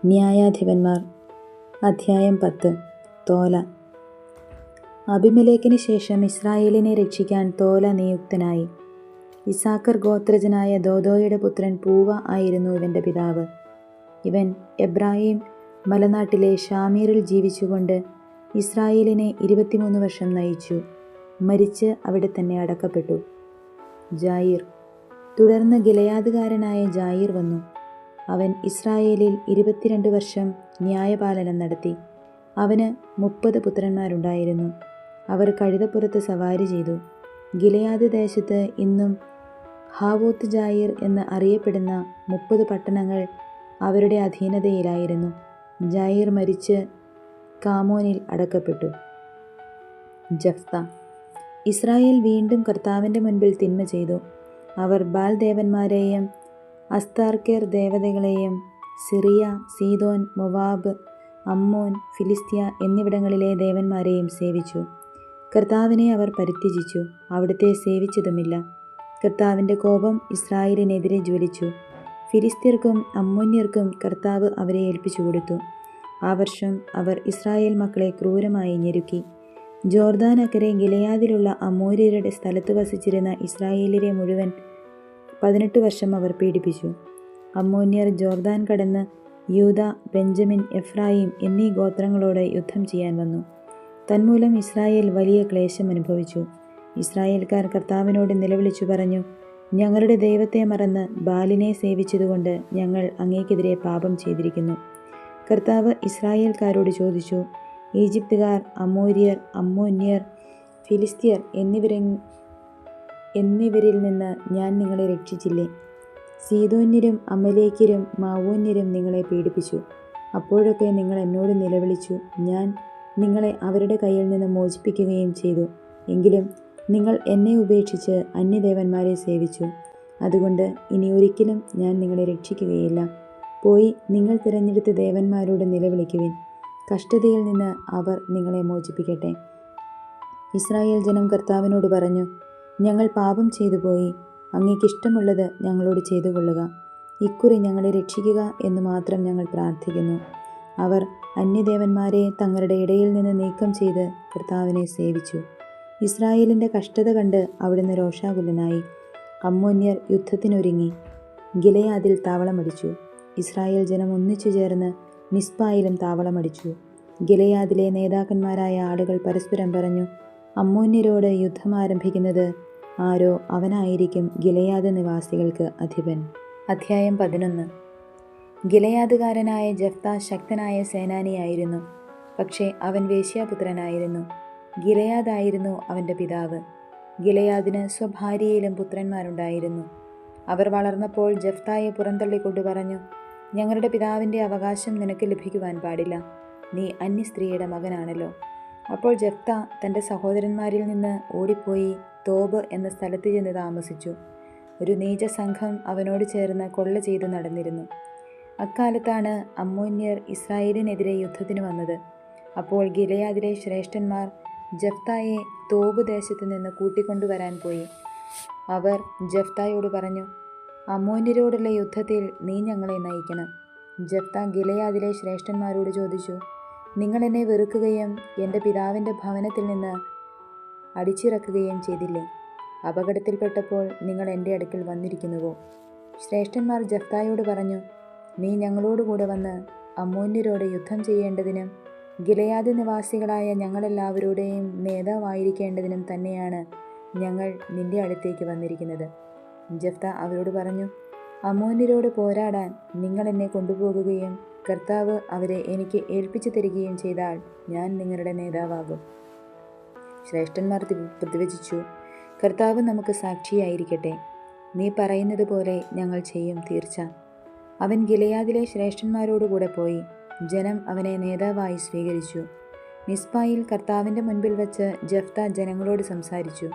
ന്യായാധിപന്മാർ അധ്യായം 10. തോല. അബിമേലെക്കിന് ശേഷം ഇസ്രായേലിനെ രക്ഷിക്കാൻ തോല നിയുക്തനായി. ഇസ്സാക്കർ ഗോത്രജനായ ദോദോയുടെ പുത്രൻ പൂവ ആയിരുന്നു ഇവൻ്റെ പിതാവ്. ഇവൻ എബ്രായീം മലനാട്ടിലെ ഷാമീറിൽ ജീവിച്ചുകൊണ്ട് ഇസ്രായേലിനെ 23 വർഷം നയിച്ചു. മരിച്ച് അവിടെ തന്നെ അടക്കപ്പെട്ടു. ജായിർ. തുടർന്ന് ഗിലെയാദുകാരനായ ജായിർ വന്നു. അവൻ ഇസ്രായേലിൽ 22 വർഷം ന്യായപാലനം നടത്തി. അവന് 30 പുത്രന്മാരുണ്ടായിരുന്നു. അവർ കഴുതപ്പുറത്ത് സവാരി ചെയ്തു. ഗിലെയാദ് ദേശത്ത് ഇന്നും ഹാവോത്ത് ജായിർ എന്ന് അറിയപ്പെടുന്ന 30 പട്ടണങ്ങൾ അവരുടെ അധീനതയിലായിരുന്നു. ജായിർ മരിച്ച് കാമോനിൽ അടക്കപ്പെട്ടു. ജഫ്ത. ഇസ്രായേൽ വീണ്ടും കർത്താവിൻ്റെ മുൻപിൽ തിന്മ ചെയ്തു. അവർ ബാൽ ദേവന്മാരെയും അസ്താർക്കേർ ദേവതകളെയും സിറിയ, സീദോൻ, മൊവാബ്, അമ്മോൻ, ഫിലിസ്ത്യ എന്നിവിടങ്ങളിലെ ദേവന്മാരെയും സേവിച്ചു. കർത്താവിനെ അവർ പരിത്യജിച്ചു, അവിടുത്തെ സേവിച്ചതുമില്ല. കർത്താവിൻ്റെ കോപം ഇസ്രായേലിനെതിരെ ജ്വലിച്ചു. ഫിലിസ്ത്യർക്കും അമ്മോന്യർക്കും കർത്താവ് അവരെ ഏൽപ്പിച്ചു കൊടുത്തു. ആ വർഷം അവർ ഇസ്രായേൽ മക്കളെ ക്രൂരമായി ഞെരുക്കി. ജോർദാൻ അക്കരെ ഗിലെയാദിലുള്ള അമോര്യരുടെ സ്ഥലത്ത് വസിച്ചിരുന്ന ഇസ്രായേലിനെ മുഴുവൻ 18 വർഷം അവർ പീഡിപ്പിച്ചു. അമ്മോന്യർ ജോർദാൻ കടന്ന് യൂദ, ബെഞ്ചമിൻ, എഫ്രായിം എന്നീ ഗോത്രങ്ങളോട് യുദ്ധം ചെയ്യാൻ വന്നു. തന്മൂലം ഇസ്രായേൽ വലിയ ക്ലേശം അനുഭവിച്ചു. ഇസ്രായേൽക്കാർ കർത്താവിനോട് നിലവിളിച്ചു പറഞ്ഞു, ഞങ്ങളുടെ ദൈവത്തെ മറന്ന് ബാലിനെ സേവിച്ചതുകൊണ്ട് ഞങ്ങൾ അങ്ങേക്കെതിരെ പാപം ചെയ്തിരിക്കുന്നു. കർത്താവ് ഇസ്രായേൽക്കാരോട് ചോദിച്ചു, ഈജിപ്തുകാർ, അമോര്യർ, അമ്മോന്യർ, ഫിലിസ്ത്യർ എന്നിവരിൽ നിന്ന് ഞാൻ നിങ്ങളെ രക്ഷിച്ചില്ലേ? സീദോന്യരും അമലേക്യരും മാവോന്യരും നിങ്ങളെ പീഡിപ്പിച്ചു. അപ്പോഴൊക്കെ നിങ്ങൾ എന്നോട് നിലവിളിച്ചു. ഞാൻ നിങ്ങളെ അവരുടെ കയ്യിൽ നിന്ന് മോചിപ്പിക്കുകയും ചെയ്തു. എങ്കിലും നിങ്ങൾ എന്നെ ഉപേക്ഷിച്ച് അന്യദേവന്മാരെ സേവിച്ചു. അതുകൊണ്ട് ഇനി ഒരിക്കലും ഞാൻ നിങ്ങളെ രക്ഷിക്കുകയില്ല. പോയി നിങ്ങൾ തിരഞ്ഞെടുത്ത ദേവന്മാരോട് നിലവിളിക്കുവിൻ. കഷ്ടതയിൽ നിന്ന് അവർ നിങ്ങളെ മോചിപ്പിക്കട്ടെ. ഇസ്രായേൽ ജനം കർത്താവിനോട് പറഞ്ഞു, ഞങ്ങൾ പാപം ചെയ്തു പോയി. അങ്ങേക്കിഷ്ടമുള്ളത് ഞങ്ങളോട് ചെയ്തു കൊള്ളുക. ഇക്കുറി ഞങ്ങളെ രക്ഷിക്കുക എന്ന് മാത്രം ഞങ്ങൾ പ്രാർത്ഥിക്കുന്നു. അവർ അന്യദേവന്മാരെ തങ്ങളുടെ ഇടയിൽ നിന്ന് നീക്കം ചെയ്ത് കർത്താവിനെ സേവിച്ചു. ഇസ്രായേലിൻ്റെ കഷ്ടത കണ്ട് അവിടുന്ന് രോഷാകുലനായി. അമ്മോന്യർ യുദ്ധത്തിനൊരുങ്ങി ഗിലെയാദിൽ താവളമടിച്ചു. ഇസ്രായേൽ ജനം ഒന്നിച്ചു ചേർന്ന് മിസ്പായിലും താവളമടിച്ചു. ഗിലെയാദിലെ നേതാക്കന്മാരായ ആളുകൾ പരസ്പരം പറഞ്ഞു, അമ്മോന്യരോട് യുദ്ധം ആരംഭിക്കുന്നത് ആരോ അവനായിരിക്കും ഗിലെയാദ് നിവാസികൾക്ക് അധിപൻ. അധ്യായം 11. ഗിലെയാദുകാരനായ ജഫ്ത ശക്തനായ സേനാനിയായിരുന്നു. പക്ഷേ അവൻ വേശ്യാപുത്രനായിരുന്നു. ഗിലെയാദായിരുന്നു അവൻ്റെ പിതാവ്. ഗിലെയാദിന് സ്വഭാര്യയിലും പുത്രന്മാരുണ്ടായിരുന്നു. അവർ വളർന്നപ്പോൾ ജഫ്തായെ പുറന്തള്ളിക്കൊണ്ടു പറഞ്ഞു, ഞങ്ങളുടെ പിതാവിൻ്റെ അവകാശം നിനക്ക് ലഭിക്കുവാൻ പാടില്ല. നീ അന്യസ്ത്രീയുടെ മകനാണല്ലോ. അപ്പോൾ ജഫ്ത തൻ്റെ സഹോദരന്മാരിൽ നിന്ന് ഓടിപ്പോയി തോബ് എന്ന സ്ഥലത്ത് ചെന്ന് താമസിച്ചു. ഒരു നീച സംഘം അവനോട് ചേർന്ന് കൊള്ള ചെയ്തു നടന്നിരുന്നു. അക്കാലത്താണ് അമ്മോന്യർ ഇസ്രായേലിനെതിരെ യുദ്ധത്തിന് വന്നത്. അപ്പോൾ ഗിലെയാദിലെ ശ്രേഷ്ഠന്മാർ ജഫ്തായെ തോബ് ദേശത്ത് നിന്ന് കൂട്ടിക്കൊണ്ടുവരാൻ പോയി. അവർ ജഫ്തായോട് പറഞ്ഞു, അമ്മോന്യരോടുള്ള യുദ്ധത്തിൽ നീ ഞങ്ങളെ നയിക്കണം. ജഫ്ത ഗിലെയാദിലെ ശ്രേഷ്ഠന്മാരോട് ചോദിച്ചു, നിങ്ങൾ എന്നെ വെറുക്കുകയും എൻ്റെ പിതാവിൻ്റെ ഭവനത്തിൽ നിന്ന് അടിച്ചിറക്കുകയും ചെയ്തില്ലേ? അപകടത്തിൽപ്പെട്ടപ്പോൾ നിങ്ങൾ എൻ്റെ അടുക്കൽ വന്നിരിക്കുന്നുവോ? ശ്രേഷ്ഠന്മാർ ജഫ്തായോട് പറഞ്ഞു, നീ ഞങ്ങളോടുകൂടെ വന്ന് അമ്മോന്യരോട് യുദ്ധം ചെയ്യേണ്ടതിനും ഗിലെയാദ് നിവാസികളായ ഞങ്ങളെല്ലാവരുടെയും നേതാവായിരിക്കേണ്ടതിനും തന്നെയാണ് ഞങ്ങൾ നിൻ്റെ അടുത്തേക്ക് വന്നിരിക്കുന്നത്. ജഫ്ത അവരോട് പറഞ്ഞു, അമ്മോന്യരോട് പോരാടാൻ നിങ്ങൾ എന്നെ കൊണ്ടുപോകുകയും കർത്താവ് അവരെ എനിക്ക് ഏൽപ്പിച്ചു തരികയും ചെയ്താൽ ഞാൻ നിങ്ങളുടെ നേതാവാകും. ശ്രേഷ്ഠന്മാർ പ്രതിവചിച്ചു, കർത്താവ് നമുക്ക് സാക്ഷിയായിരിക്കട്ടെ. നീ പറയുന്നത് പോലെ ഞങ്ങൾ ചെയ്യും തീർച്ച. അവൻ ഗിലെയാദിലെ ശ്രേഷ്ഠന്മാരോടുകൂടെ പോയി. ജനം അവനെ നേതാവായി സ്വീകരിച്ചു. മിസ്പായിൽ കർത്താവിൻ്റെ മുൻപിൽ വച്ച് ജഫ്ത ജനങ്ങളോട് സംസാരിച്ചു.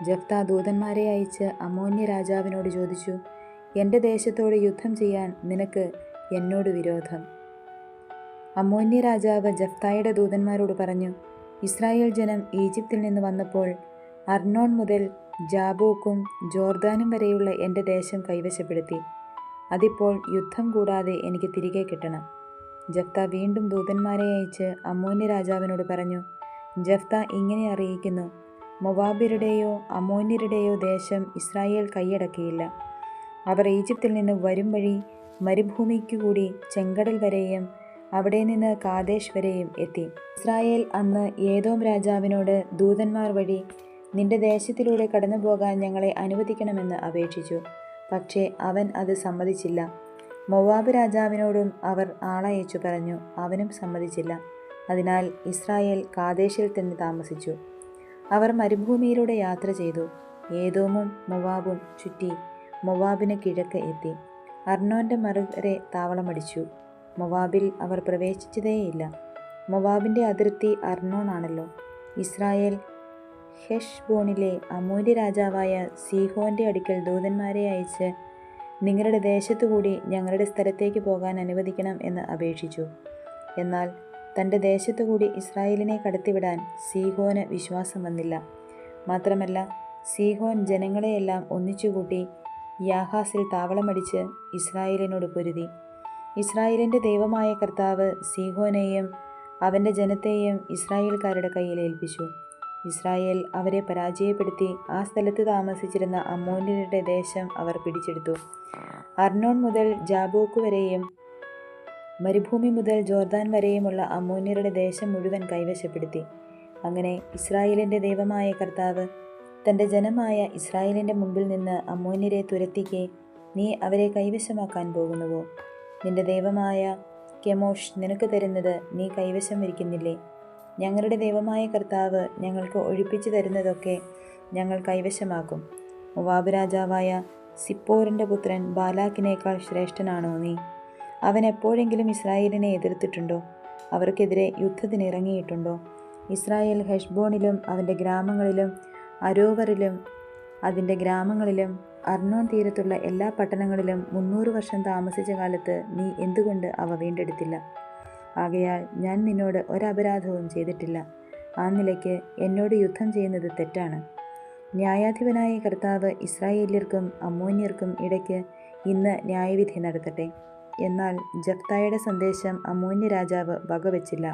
ജഫ്ത ദൂതന്മാരെ അയച്ച് അമ്മോന്യ രാജാവിനോട് ചോദിച്ചു, എൻ്റെ ദേശത്തോട് യുദ്ധം ചെയ്യാൻ നിനക്ക് എന്നോട് വിരോധം? അമ്മോന്യ രാജാവ് ജഫ്തായുടെ ദൂതന്മാരോട് പറഞ്ഞു, ഇസ്രായേൽ ജനം ഈജിപ്തിൽ നിന്ന് വന്നപ്പോൾ അർണോൺ മുതൽ ജാബോക്കും ജോർദാനും വരെയുള്ള എൻ്റെ ദേശം കൈവശപ്പെടുത്തി. അതിപ്പോൾ യുദ്ധം കൂടാതെ എനിക്ക് തിരികെ കിട്ടണം. ജഫ്ത വീണ്ടും ദൂതന്മാരെ അയച്ച് അമ്മോന്യ രാജാവിനോട് പറഞ്ഞു, ജഫ്ത ഇങ്ങനെ അറിയിക്കുന്നു, മൊവാബ്യരുടെയോ അമ്മോന്യരുടെയോ ദേശം ഇസ്രായേൽ കൈയടക്കിയില്ല. അവർ ഈജിപ്തിൽ നിന്ന് വരും വഴി മരുഭൂമിക്കുകൂടി ചെങ്കടൽ വരെയും അവിടെ നിന്ന് കാദേശ് വരെയും എത്തി. ഇസ്രായേൽ അന്ന് ഏദോം രാജാവിനോട് ദൂതന്മാർ വഴി നിന്റെ ദേശത്തിലൂടെ കടന്നു പോകാൻ ഞങ്ങളെ അനുവദിക്കണമെന്ന് അപേക്ഷിച്ചു. പക്ഷേ അവൻ അത് സമ്മതിച്ചില്ല. മൊവാബ് രാജാവിനോടും അവർ ആളയച്ചു പറഞ്ഞു, അവനും സമ്മതിച്ചില്ല. അതിനാൽ ഇസ്രായേൽ കാദേശിൽ തന്നെ താമസിച്ചു. അവർ മരുഭൂമിയിലൂടെ യാത്ര ചെയ്തു. ഏദോമും മൊവാബും ചുറ്റി മൊവാബിന് കിഴക്ക് എത്തി. അർണോന്റെ മറുകരെ താവളമടിച്ചു. മൊവാബിൽ അവർ പ്രവേശിച്ചതേയില്ല. മൊവാബിന്റെ അതിർത്തി അർണോൻ ആണല്ലോ. ഇസ്രായേൽ ഹെഷ്ബോണിലെ അമ്മോന്യ രാജാവായ സീഹോന്റെ അടുക്കൽ ദൂതന്മാരെ അയച്ച് നിങ്ങളുടെ ദേശത്തുകൂടി ഞങ്ങളുടെ സ്ഥലത്തേക്ക് പോകാൻ അനുവദിക്കണം എന്ന് അപേക്ഷിച്ചു. എന്നാൽ തൻ്റെ ദേശത്തുകൂടി ഇസ്രായേലിനെ കടത്തിവിടാൻ സീഹോന് വിശ്വാസം വന്നില്ല. മാത്രമല്ല, സീഹോൻ ജനങ്ങളെയെല്ലാം ഒന്നിച്ചുകൂട്ടി യാഹാസിൽ താവളമടിച്ച് ഇസ്രായേലിനോട് പൊരുതി. ഇസ്രായേലിൻ്റെ ദൈവമായ കർത്താവ് സീഹോനെയും അവൻ്റെ ജനത്തെയും ഇസ്രായേൽക്കാരുടെ കയ്യിൽ ഏൽപ്പിച്ചു. ഇസ്രായേൽ അവരെ പരാജയപ്പെടുത്തി ആ സ്ഥലത്ത് താമസിച്ചിരുന്ന അമ്മോന്യരുടെ ദേശം അവർ പിടിച്ചെടുത്തു. അർണോൺ മുതൽ ജാബോക്ക് വരെയും മരുഭൂമി മുതൽ ജോർദാൻ വരെയുമുള്ള അമ്മോന്യരുടെ ദേശം മുഴുവൻ കൈവശപ്പെടുത്തി. അങ്ങനെ ഇസ്രായേലിൻ്റെ ദൈവമായ കർത്താവ് തൻ്റെ ജനമായ ഇസ്രായേലിൻ്റെ മുമ്പിൽ നിന്ന് അമ്മോന്യരെ തുരത്തിക്കെ, നീ അവരെ കൈവശമാക്കാൻ പോകുന്നുവോ? നിന്റെ ദൈവമായ കെമോഷ് നിനക്ക് തരുന്നത് നീ കൈവശം വരിക്കുന്നില്ലേ? ഞങ്ങളുടെ ദൈവമായ കർത്താവ് ഞങ്ങൾക്ക് ഒഴിപ്പിച്ചു തരുന്നതൊക്കെ ഞങ്ങൾ കൈവശമാക്കും. മൊവാബ് രാജാവായ സിപ്പോറിൻ്റെ പുത്രൻ ബാലാക്കിനേക്കാൾ ശ്രേഷ്ഠനാണോ നീ? അവൻ എപ്പോഴെങ്കിലും ഇസ്രായേലിനെ എതിർത്തിട്ടുണ്ടോ? അവർക്കെതിരെ യുദ്ധത്തിന് ഇറങ്ങിയിട്ടുണ്ടോ? ഇസ്രായേൽ ഹെഷ്ബോണിലും അവൻ്റെ ഗ്രാമങ്ങളിലും അരോവറിലും അതിൻ്റെ ഗ്രാമങ്ങളിലും അർണോൻ തീരത്തുള്ള എല്ലാ പട്ടണങ്ങളിലും 300 വർഷം താമസിച്ച കാലത്ത് നീ എന്തുകൊണ്ട് അവ വീണ്ടെടുത്തില്ല? ആകയാൽ ഞാൻ നിന്നോട് ഒരപരാധവും ചെയ്തിട്ടില്ല. ആ നിലയ്ക്ക് എന്നോട് യുദ്ധം ചെയ്യുന്നത് തെറ്റാണ്. ന്യായാധിപനായ കർത്താവ് ഇസ്രായേല്യർക്കും അമ്മോന്യർക്കും ഇടയ്ക്ക് ഇന്ന് ന്യായവിധി നടത്തട്ടെ. എന്നാൽ ജഫ്തായുടെ സന്ദേശം അമ്മോന്യ രാജാവ് വകവച്ചില്ല.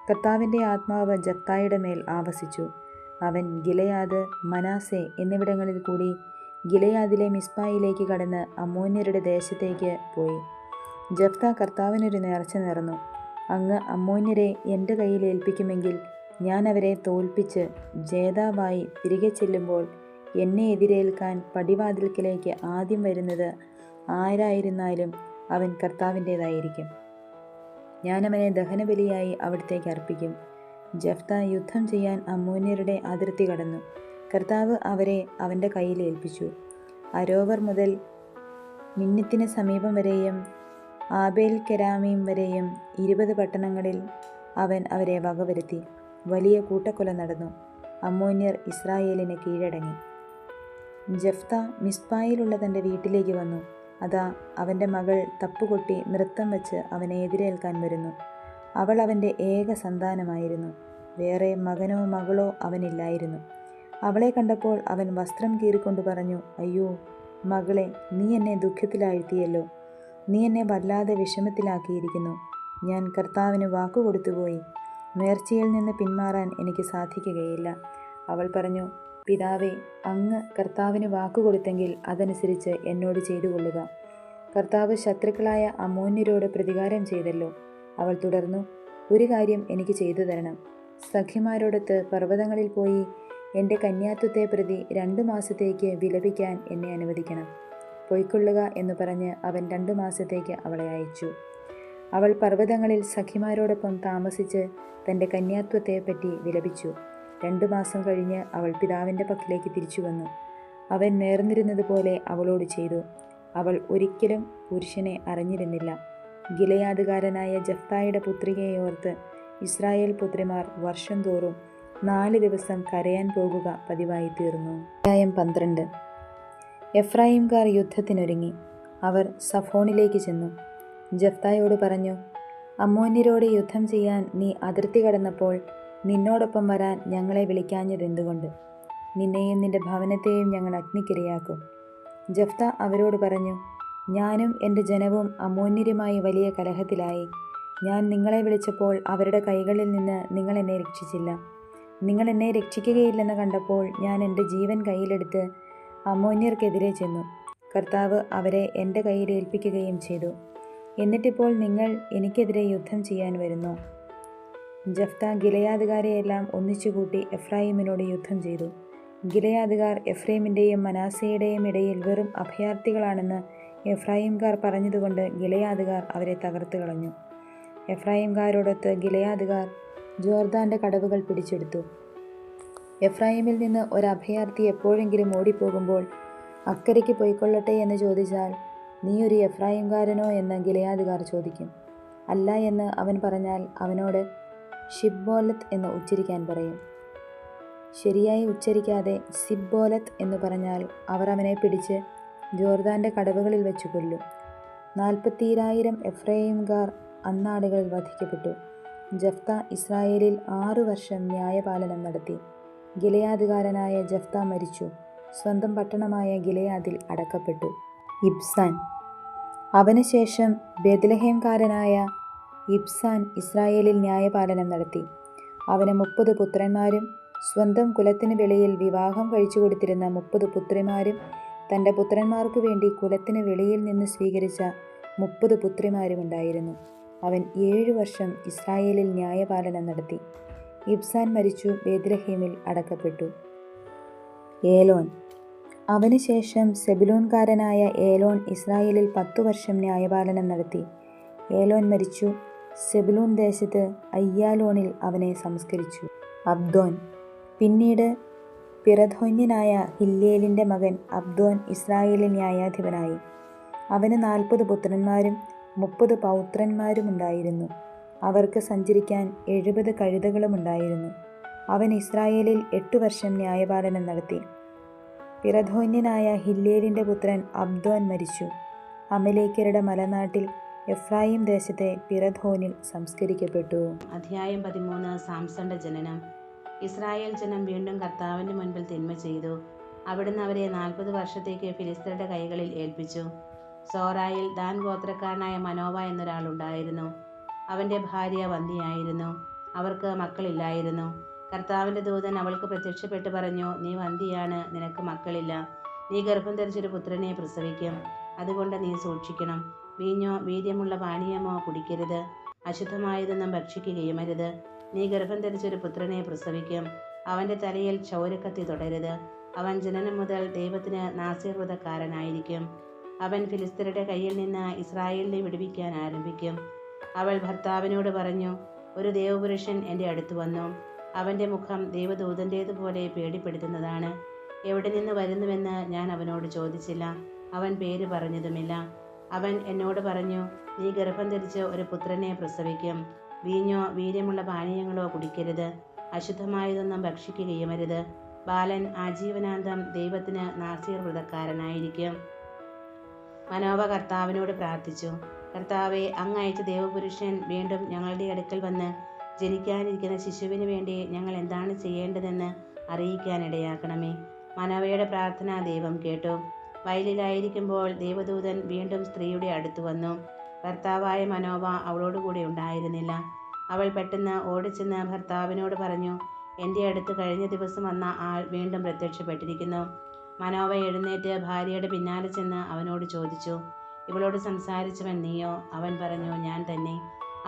കർത്താവിൻ്റെ ആത്മാവ് ജഫ്തായുടെ മേൽ ആവസിച്ചു. അവൻ ഗിലെയാദ്, മനാസെ എന്നിവിടങ്ങളിൽ കൂടി ഗിലെയാദിലെ മിസ്പായിലേക്ക് കടന്ന് അമ്മോന്യരുടെ ദേശത്തേക്ക് പോയി. ജഫ്ത കർത്താവിനൊരു നേർച്ച നേർന്നു, അങ്ങ് അമ്മോന്യരെ എൻ്റെ കയ്യിൽ ഏൽപ്പിക്കുമെങ്കിൽ ഞാൻ അവരെ തോൽപ്പിച്ച് ജേതാവായി തിരികെ ചെല്ലുമ്പോൾ എന്നെ എതിരേൽക്കാൻ പടിവാതിൽക്കലേക്ക് ആദ്യം വരുന്നത് ആരായിരുന്നാലും അവൻ കർത്താവിൻ്റേതായിരിക്കും. ഞാനവനെ ദഹനബലിയായി അവിടത്തേക്ക് അർപ്പിക്കും. ജഫ്ത യുദ്ധം ചെയ്യാൻ അമ്മോന്യരുടെ അതിർത്തി കടന്നു. കർത്താവ് അവരെ അവൻ്റെ കയ്യിൽ ഏൽപ്പിച്ചു. അരോവർ മുതൽ മിന്നത്തിന് സമീപം വരെയും ആബേൽ കെരാമീം വരെയും 20 പട്ടണങ്ങളിൽ അവൻ അവരെ വകവരുത്തി. വലിയ കൂട്ടക്കൊല നടന്നു. അമ്മോന്യർ ഇസ്രായേലിന് കീഴടങ്ങി. ജഫ്ത മിസ്പായിലുള്ള തൻ്റെ വീട്ടിലേക്ക് വന്നു. അതാ അവൻ്റെ മകൾ തപ്പുകൊട്ടി നൃത്തം വച്ച് അവനെ എതിരേൽക്കാൻ വരുന്നു. അവൾ അവൻ്റെ ഏക സന്താനമായിരുന്നു. വേറെ മകനോ മകളോ അവനില്ലായിരുന്നു. അവളെ കണ്ടപ്പോൾ അവൻ വസ്ത്രം കീറിക്കൊണ്ട് പറഞ്ഞു, അയ്യോ മകളെ, നീ എന്നെ ദുഃഖത്തിലാഴ്ത്തിയല്ലോ. നീ എന്നെ വല്ലാതെ വിഷമത്തിലാക്കിയിരിക്കുന്നു. ഞാൻ കർത്താവിന് വാക്കുകൊടുത്തുപോയി. നേർച്ചയിൽ നിന്ന് പിന്മാറാൻ എനിക്ക് സാധിക്കുകയില്ല. അവൾ പറഞ്ഞു, പിതാവേ, അങ്ങ് കർത്താവിന് വാക്കുകൊടുത്തെങ്കിൽ അതനുസരിച്ച് എന്നോട് ചെയ്തു കൊള്ളുക. കർത്താവ് ശത്രുക്കളായ അമ്മോന്യരോട് പ്രതികാരം ചെയ്തല്ലോ. അവൾ തുടർന്നു, ഒരു കാര്യം എനിക്ക് ചെയ്തു തരണം. സഖിമാരോടൊത്ത് പർവ്വതങ്ങളിൽ പോയി എൻ്റെ കന്യാത്വത്തെ പ്രതി 2 മാസത്തേക്ക് വിലപിക്കാൻ എന്നെ അനുവദിക്കണം. പൊയ്ക്കൊള്ളുക എന്ന് പറഞ്ഞ് അവൻ 2 മാസത്തേക്ക് അവളെ അയച്ചു. അവൾ പർവ്വതങ്ങളിൽ സഖിമാരോടൊപ്പം താമസിച്ച് തൻ്റെ കന്യാത്വത്തെപ്പറ്റി വിലപിച്ചു. 2 മാസം കഴിഞ്ഞ് അവൾ പിതാവിൻ്റെ പക്കലേക്ക് തിരിച്ചു വന്നു. അവൻ നേർന്നിരുന്നതുപോലെ അവളോട് ചെയ്തു. അവൾ ഒരിക്കലും പുരുഷനെ അറിഞ്ഞിരുന്നില്ല. ഗിലെയാദുകാരനായ ജഫ്തായുടെ പുത്രികയെ ഓർത്ത് ഇസ്രായേൽ പുത്രിമാർ വർഷം തോറും 4 ദിവസം കരയാൻ പോകുക പതിവായി തീർന്നു. അധ്യായം 12. എഫ്രായിംകാർ യുദ്ധത്തിനൊരുങ്ങി. അവർ സഫോണിലേക്ക് ചെന്നു. ജഫ്തായോട് പറഞ്ഞു, അമ്മോന്യരോട് യുദ്ധം ചെയ്യാൻ നീ അതിർത്തി കടന്നപ്പോൾ നിന്നോടൊപ്പം വരാൻ ഞങ്ങളെ വിളിക്കാഞ്ഞതെന്തുകൊണ്ട്? നിന്നെയും നിന്റെ ഭവനത്തെയും ഞങ്ങൾ അഗ്നിക്കിരയാക്കും. ജഫ്ത അവരോട് പറഞ്ഞു, ഞാനും എൻ്റെ ജനവും അമ്മോന്യരുമായി വലിയ കലഹത്തിലായി. ഞാൻ നിങ്ങളെ വിളിച്ചപ്പോൾ അവരുടെ കൈകളിൽ നിന്ന് നിങ്ങൾ എന്നെ രക്ഷിച്ചില്ല. നിങ്ങൾ എന്നെ രക്ഷിക്കുകയില്ലെന്ന് കണ്ടപ്പോൾ ഞാൻ എൻ്റെ ജീവൻ കയ്യിലെടുത്ത് അമ്മോന്യർക്കെതിരെ ചെന്നു. കർത്താവ് അവരെ എൻ്റെ കയ്യിൽ ഏൽപ്പിക്കുകയും ചെയ്തു. എന്നിട്ടിപ്പോൾ നിങ്ങൾ എനിക്കെതിരെ യുദ്ധം ചെയ്യാൻ വരുന്നു. ജഫ്ത ഗിലെയാദുകാരെയെല്ലാം ഒന്നിച്ചുകൂട്ടി എഫ്രായിമിനോട് യുദ്ധം ചെയ്തു. ഗിലെയാദുകാർ എഫ്രൈമിൻ്റെയും മനാസയുടെയും ഇടയിൽ വെറും അഭയാർത്ഥികളാണെന്ന് എഫ്രായിംകാർ പറഞ്ഞതുകൊണ്ട് ഗിലെയാദുകാർ അവരെ തകർത്ത് കളഞ്ഞു. എഫ്രായിംകാരോടൊത്ത് ഗിലെയാദുകാർ ജോർദാൻ്റെ കടവുകൾ പിടിച്ചെടുത്തു. എഫ്രായിമിൽ നിന്ന് ഒരു അഭയാർത്ഥി എപ്പോഴെങ്കിലും ഓടിപ്പോകുമ്പോൾ അക്കരയ്ക്ക് പോയിക്കൊള്ളട്ടെ എന്ന് ചോദിച്ചാൽ, നീ ഒരു എഫ്രായിംകാരനോ എന്ന് ഗിലെയാദുകാർ ചോദിക്കും. അല്ല എന്ന് അവൻ പറഞ്ഞാൽ അവനോട് ഷിബ്ബോലത്ത് എന്ന് ഉച്ചരിക്കാൻ പറയും. ശരിയായി ഉച്ചരിക്കാതെ സിബ്ബോലത്ത് എന്ന് പറഞ്ഞാൽ അവർ അവനെ പിടിച്ച് ജോർദാൻ്റെ കടവുകളിൽ വെച്ച് കൊല്ലും. 42,000 എഫ്രൈംകാർ അന്നാടുകളിൽ വധിക്കപ്പെട്ടു. ജഫ്ത ഇസ്രായേലിൽ 6 വർഷം ന്യായപാലനം നടത്തി. ഗിലെയാദുകാരനായ ജഫ്ത മരിച്ചു. സ്വന്തം പട്ടണമായ ഗിലെയാദിൽ അടക്കപ്പെട്ടു. ഇബ്സാൻ. അവന് ശേഷം ബേത്ലഹേംകാരനായ ഇബ്സാൻ ഇസ്രായേലിൽ ന്യായപാലനം നടത്തി. അവന് 30 പുത്രന്മാരും സ്വന്തം കുലത്തിന് വെളിയിൽ വിവാഹം കഴിച്ചു കൊടുത്തിരുന്ന 30 പുത്രിമാരും തൻ്റെ പുത്രന്മാർക്കു വേണ്ടി കുലത്തിന് വെളിയിൽ നിന്ന് സ്വീകരിച്ച 30 പുത്രിമാരുമുണ്ടായിരുന്നു. അവൻ 7 വർഷം ഇസ്രായേലിൽ ന്യായപാലനം നടത്തി. ഇബ്സാൻ മരിച്ചു, ബേത്ലഹേമിൽ അടക്കപ്പെട്ടു. ഏലോൻ. അവന് ശേഷം സെബുലൂൻകാരനായ ഏലോൻ ഇസ്രായേലിൽ 10 വർഷം ന്യായപാലനം നടത്തി. ഏലോൻ മരിച്ചു, സെബുലൂൻ ദേശത്ത് അയ്യാലോണിൽ അവനെ സംസ്കരിച്ചു. അബ്ദോൻ. പിന്നീട് പിറഥോന്യനായ ഹില്ലേലിൻ്റെ മകൻ അബ്ദോൻ ഇസ്രായേലിൽ ന്യായാധിപനായി. അവന് 40 പുത്രന്മാരും 30 പൗത്രന്മാരുമുണ്ടായിരുന്നു. അവർക്ക് സഞ്ചരിക്കാൻ 70 കഴുതകളുമുണ്ടായിരുന്നു. അവൻ ഇസ്രായേലിൽ 8 വർഷം ന്യായപാലനം നടത്തി. പിറഥോന്യനായ ഹില്ലേലിൻ്റെ പുത്രൻ അബ്ദോൻ മരിച്ചു. അമലേക്യരുടെ മലനാട്ടിൽ എഫ്രായിം ദേശത്തെ പിറഥോനിൽ സംസ്കരിക്കപ്പെട്ടു. അധ്യായം 13. സാംസന്റെ ജനനം. ഇസ്രായേൽ ജനം വീണ്ടും കർത്താവിൻ്റെ മുൻപിൽ തിന്മ ചെയ്തു. അവിടുന്ന് അവരെ 40 വർഷത്തേക്ക് ഫിലിസ്ത്യരുടെ കൈകളിൽ ഏൽപ്പിച്ചു. സോറായിൽ ദാൻ ഗോത്രക്കാരനായ മനോവ എന്നൊരാളുണ്ടായിരുന്നു. അവൻ്റെ ഭാര്യ വന്ധ്യയായിരുന്നു. അവർക്ക് മക്കളില്ലായിരുന്നു. കർത്താവിൻ്റെ ദൂതൻ അവൾക്ക് പ്രത്യക്ഷപ്പെട്ട് പറഞ്ഞു, നീ വന്ധ്യയാണ്, നിനക്ക് മക്കളില്ല. നീ ഗർഭം ധരിച്ചൊരു പുത്രനെ പ്രസവിക്കും. അതുകൊണ്ട് നീ സൂക്ഷിക്കണം. വീഞ്ഞോ വീര്യമുള്ള പാനീയമോ കുടിക്കരുത്. അശുദ്ധമായതൊന്നും ഭക്ഷിക്കുകയും അരുത്. നീ ഗർഭം ധരിച്ചൊരു പുത്രനെ പ്രസവിക്കും. അവൻ്റെ തലയിൽ ക്ഷൗരക്കത്തി തൊടരുത്. അവൻ ജനനം മുതൽ ദൈവത്തിന് നാസീർ വ്രതക്കാരനായിരിക്കും. അവൻ ഫിലിസ്ത്യരുടെ കയ്യിൽ നിന്ന് ഇസ്രായേലിനെ വിടുവിക്കാൻ ആരംഭിക്കും. അവൾ ഭർത്താവിനോട് പറഞ്ഞു, ഒരു ദേവപുരുഷൻ എൻ്റെ അടുത്ത് വന്നു. അവൻ്റെ മുഖം ദൈവദൂതൻ്റേതുപോലെ പേടിപ്പെടുത്തുന്നതാണ്. എവിടെ നിന്ന് വരുന്നുവെന്ന് ഞാൻ അവനോട് ചോദിച്ചില്ല. അവൻ പേര് പറഞ്ഞതുമില്ല. അവൻ എന്നോട് പറഞ്ഞു, നീ ഗർഭം ധരിച്ച് ഒരു പുത്രനെ പ്രസവിക്കും. വീഞ്ഞോ വീര്യമുള്ള പാനീയങ്ങളോ കുടിക്കരുത്. അശുദ്ധമായതൊന്നും ഭക്ഷിക്കുകയും അരുത്. ബാലൻ ആജീവനാന്തം ദൈവത്തിന് നാസീർ വ്രതക്കാരനായിരിക്കും. മനോവ കർത്താവിനോട് പ്രാർത്ഥിച്ചു, കർത്താവെ, അങ്ങ് അയച്ച ദേവപുരുഷൻ വീണ്ടും ഞങ്ങളുടെ അടുക്കൽ വന്ന് ജനിക്കാനിരിക്കുന്ന ശിശുവിന് വേണ്ടി ഞങ്ങൾ എന്താണ് ചെയ്യേണ്ടതെന്ന് അറിയിക്കാനിടയാക്കണമേ. മനോവയുടെ പ്രാർത്ഥന ദൈവം കേട്ടു. വയലിലായിരിക്കുമ്പോൾ ദേവദൂതൻ വീണ്ടും സ്ത്രീയുടെ അടുത്ത് വന്നു. ഭർത്താവായ മനോവ അവളോടുകൂടി ഉണ്ടായിരുന്നില്ല. അവൾ പെട്ടെന്ന് ഓടിച്ചെന്ന് ഭർത്താവിനോട് പറഞ്ഞു, എൻ്റെ അടുത്ത് കഴിഞ്ഞ ദിവസം വന്ന ആൾ വീണ്ടും പ്രത്യക്ഷപ്പെട്ടിരിക്കുന്നു. മനോവ എഴുന്നേറ്റ് ഭാര്യയുടെ പിന്നാലെ ചെന്ന് അവനോട് ചോദിച്ചു, ഇവളോട് സംസാരിച്ചവൻ നീയോ? അവൻ പറഞ്ഞു, ഞാൻ തന്നെ.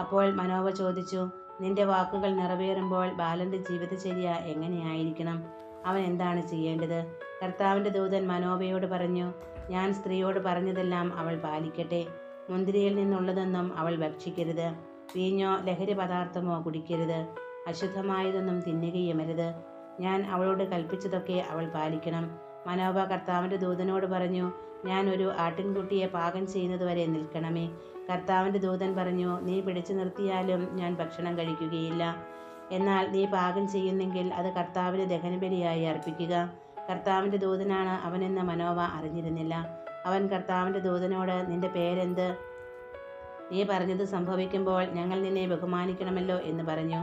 അപ്പോൾ മനോവ ചോദിച്ചു, നിന്റെ വാക്കുകൾ നിറവേറുമ്പോൾ ബാലൻ്റെ ജീവിതചര്യ എങ്ങനെയായിരിക്കണം? അവൻ എന്താണ് ചെയ്യേണ്ടത്? കർത്താവിൻ്റെ ദൂതൻ മനോവയോട് പറഞ്ഞു, ഞാൻ സ്ത്രീയോട് പറഞ്ഞതെല്ലാം അവൾ പാലിക്കട്ടെ. മുന്തിരിയിൽ നിന്നുള്ളതൊന്നും അവൾ ഭക്ഷിക്കരുത്. വീഞ്ഞോ ലഹരി പദാർത്ഥമോ കുടിക്കരുത്. അശുദ്ധമായതൊന്നും തിന്നുകയുമരുത്. ഞാൻ അവളോട് കൽപ്പിച്ചതൊക്കെ അവൾ പാലിക്കണം. മനോവ കർത്താവിൻ്റെ ദൂതനോട് പറഞ്ഞു, ഞാൻ ഒരു ആട്ടിൻകുട്ടിയെ പാകം ചെയ്യുന്നതുവരെ നിൽക്കണമേ. കർത്താവിൻ്റെ ദൂതൻ പറഞ്ഞു, നീ പിടിച്ചു നിർത്തിയാലും ഞാൻ ഭക്ഷണം കഴിക്കുകയില്ല. എന്നാൽ നീ പാകം ചെയ്യുന്നെങ്കിൽ അത് കർത്താവിന് ദഹനബലിയായി അർപ്പിക്കുക. കർത്താവിൻ്റെ ദൂതനാണ് അവനെന്ന് മനോവ അറിഞ്ഞിരുന്നില്ല. അവൻ കർത്താവിൻ്റെ ദൂതനോട്, നിന്റെ പേരെന്ത്? നീ പറഞ്ഞത് സംഭവിക്കുമ്പോൾ ഞങ്ങൾ നിന്നെ ബഹുമാനിക്കണമല്ലോ എന്ന് പറഞ്ഞു.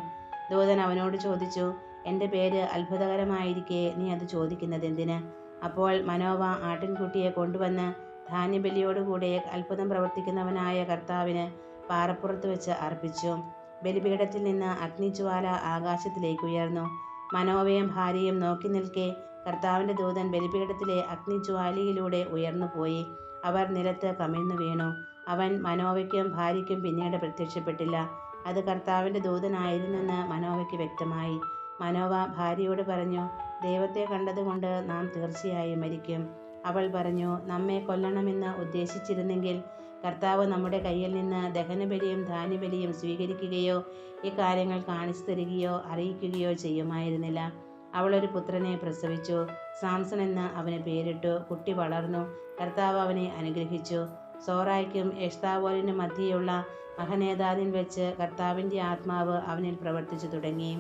ദൂതൻ അവനോട് ചോദിച്ചു, എൻ്റെ പേര് അത്ഭുതകരമായിരിക്കെ നീ അത് ചോദിക്കുന്നതെന്തിന്? അപ്പോൾ മനോവ ആട്ടിൻകുട്ടിയെ കൊണ്ടുവന്ന് ധാന്യബലിയോടുകൂടെ അത്ഭുതം പ്രവർത്തിക്കുന്നവനായ കർത്താവിന് പാറപ്പുറത്ത് വെച്ച് അർപ്പിച്ചു. ബലിപീഠത്തിൽ നിന്ന് അഗ്നിജ്വാല ആകാശത്തിലേക്ക് ഉയർന്നു. മനോവയും ഭാര്യയും നോക്കി നിൽക്കെ കർത്താവിൻ്റെ ദൂതൻ ബലിപീഠത്തിലെ അഗ്നിജ്വാലയിലൂടെ ഉയർന്നുപോയി. അവർ നിലത്ത് കമിഴ്ന്നു വീണു. അവൻ മനോവയ്ക്കും ഭാര്യയ്ക്കും പിന്നീട് പ്രത്യക്ഷപ്പെട്ടില്ല. അത് കർത്താവിൻ്റെ ദൂതനായിരുന്നെന്ന് മനോവയ്ക്ക് വ്യക്തമായി. മനോവ ഭാര്യയോട് പറഞ്ഞു, ദൈവത്തെ കണ്ടതുകൊണ്ട് നാം തീർച്ചയായും മരിക്കും. അവൾ പറഞ്ഞു, നമ്മെ കൊല്ലണമെന്ന് ഉദ്ദേശിച്ചിരുന്നെങ്കിൽ കർത്താവ് നമ്മുടെ കയ്യിൽ നിന്ന് ദഹനബലിയും ധാന്യബലിയും സ്വീകരിക്കുകയോ ഈ കാര്യങ്ങൾ കാണിച്ചു തരികയോ അറിയിക്കുകയോ ചെയ്യുമായിരുന്നില്ല. അവൾ ഒരു പുത്രനെ പ്രസവിച്ചു. സാംസൺ എന്ന് അവന് പേരിട്ടു. കുട്ടി വളർന്നു. കർത്താവ് അവനെ അനുഗ്രഹിച്ചു. സോറായ്ക്കും എഷ്താവോലിനും മധ്യേയുള്ള മഹനേദാദിൽ വെച്ച് കർത്താവിൻ്റെ ആത്മാവ് അവനിൽ പ്രവർത്തിച്ചു തുടങ്ങി.